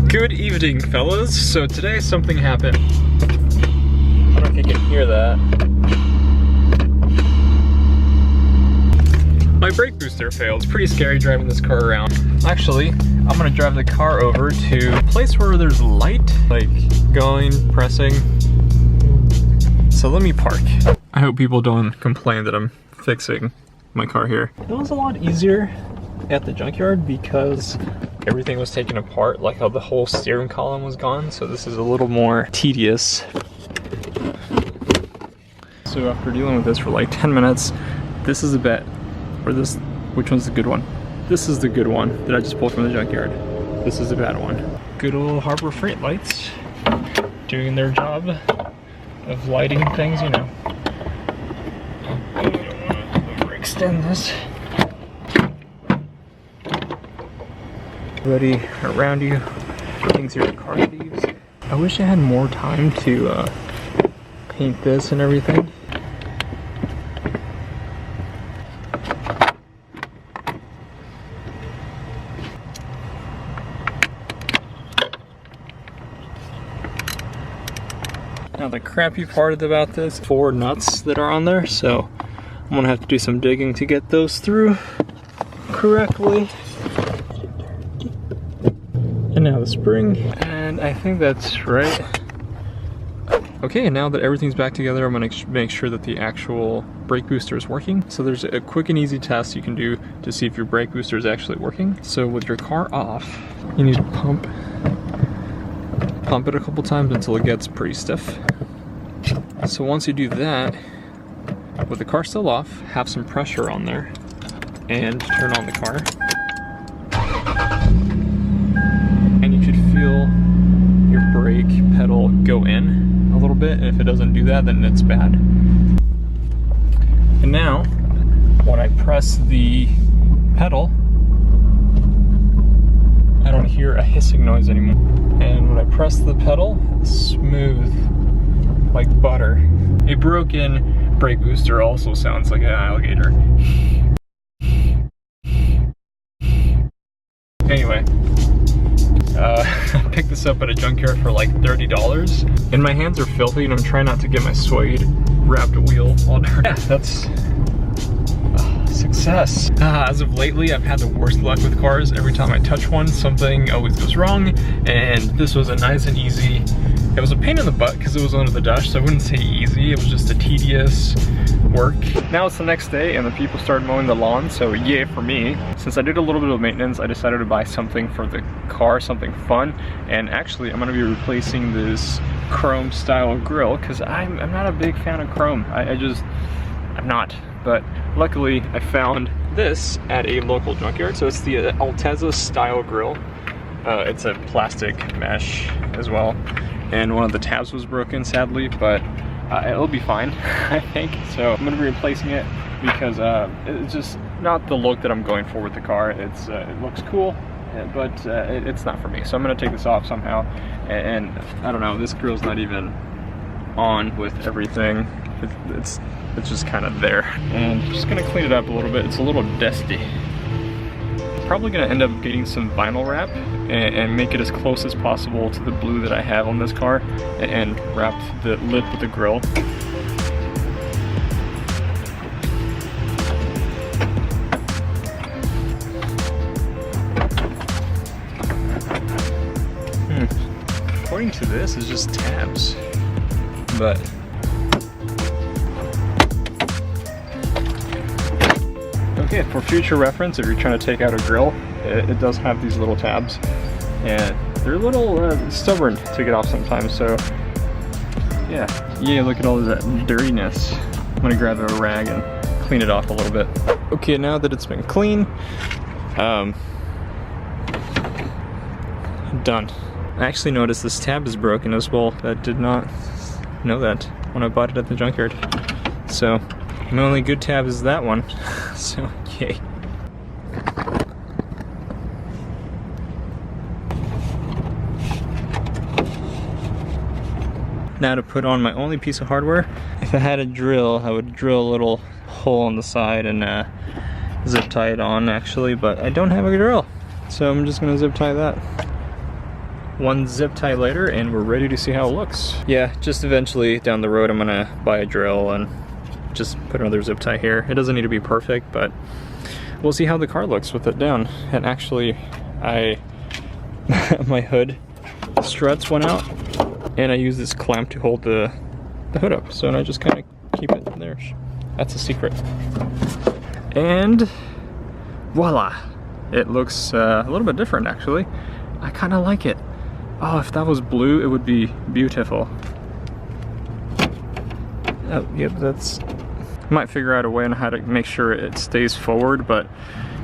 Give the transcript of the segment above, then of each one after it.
Good evening, fellas. So today something happened. I don't know if you can hear that. My brake booster failed. It's pretty scary driving this car around. Actually, I'm gonna drive the car over to a place where there's light, like going, pressing. So let me park. I hope people don't complain that I'm fixing my car here. It was a lot easier at the junkyard because everything was taken apart, like how the whole steering column was gone. So this is a little more tedious. So after dealing with this for like 10 minutes, this is a bet. Or this, which one's the good one? This is the good one that I just pulled from the junkyard. This is the bad one. Good old Harbor Freight lights doing their job of lighting things, you know. I don't want to overextend this. Everybody around you thinks you're a car thieves. I wish I had more time to paint this and everything. Now the crappy part about this, 4 nuts that are on there, so I'm gonna have to do some digging to get those through correctly. And now the spring, and I think that's right. Okay, now that everything's back together, I'm gonna make sure that the actual brake booster is working. So there's a quick and easy test you can do to see if your brake booster is actually working. So with your car off, you need to pump it a couple times until it gets pretty stiff. So once you do that, with the car still off, have some pressure on there and turn on the car. And you should feel your brake pedal go in a little bit, and if it doesn't do that, then it's bad. And now, when I press the pedal, I don't hear a hissing noise anymore. And when I press the pedal, it's smooth, like butter. A broken brake booster also sounds like an alligator. Anyway. I picked this up at a junkyard for like $30. And my hands are filthy and I'm trying not to get my suede wrapped wheel all dirty. Yeah, that's success. As of lately, I've had the worst luck with cars. Every time I touch one, something always goes wrong. And this was a nice and easy. It was a pain in the butt because it was under the dash, so I wouldn't say easy. It was just a tedious work. Now it's the next day and the people started mowing the lawn, so yay for me. Since I did a little bit of maintenance, I decided to buy something for the car, something fun. And actually, I'm gonna be replacing this chrome style grill because I'm not a big fan of chrome. I'm not. But luckily, I found this at a local junkyard. So it's the Altezza style grill. It's a plastic mesh as well. And one of the tabs was broken, sadly, but it'll be fine, I think. So I'm gonna be replacing it because it's just not the look that I'm going for with the car. It looks cool, but it's not for me. So I'm gonna take this off somehow. And I don't know, this grill's not even on with everything. It's just kind of there. And I'm just gonna clean it up a little bit. It's a little dusty. Probably gonna end up getting some vinyl wrap and make it as close as possible to the blue that I have on this car and wrap the lip with the grill. According to this, it's just tabs, but okay, for future reference, if you're trying to take out a grill, it does have these little tabs. And they're a little stubborn to get off sometimes, so yeah, look at all that dirtiness. I'm gonna grab a rag and clean it off a little bit. Okay, now that it's been clean, done. I actually noticed this tab is broken as well. I did not know that when I bought it at the junkyard. So my only good tab is that one, so yay. Now to put on my only piece of hardware. If I had a drill, I would drill a little hole on the side and zip tie it on actually, but I don't have a drill. So I'm just gonna zip tie that. one zip tie later and we're ready to see how it looks. Yeah, just eventually down the road I'm gonna buy a drill and just put another zip tie here. It doesn't need to be perfect, but we'll see how the car looks with it down. And actually, my hood struts went out and I use this clamp to hold the hood up. So I just kind of keep it there. That's a secret. And voila, it looks a little bit different actually. I kind of like it. Oh, if that was blue, it would be beautiful. Oh, yep, that's... I might figure out a way on how to make sure it stays forward, but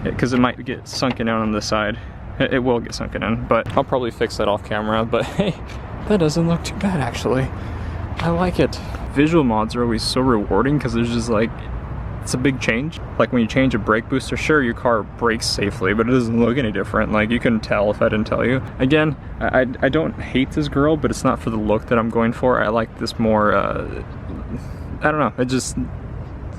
because it might get sunken in on the side. It will get sunken in, but I'll probably fix that off camera. But hey, that doesn't look too bad actually. I like it. Visual mods are always so rewarding because there's just like, it's a big change. Like when you change a brake booster, sure, your car brakes safely, but it doesn't look any different. Like you can tell if I didn't tell you. Again, I don't hate this girl, but it's not for the look that I'm going for. I like this more, I don't know,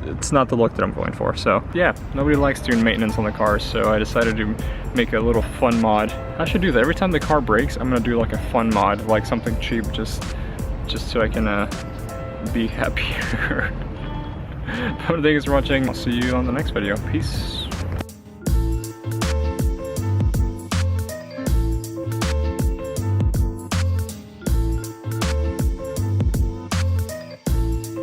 it's not the look that I'm going for. So yeah, nobody likes doing maintenance on the car, so I decided to make a little fun mod. I should do that. Every time the car breaks, I'm gonna do like a fun mod, like something cheap, just so I can be happier. Thanks for watching. I'll see you on the next video. Peace.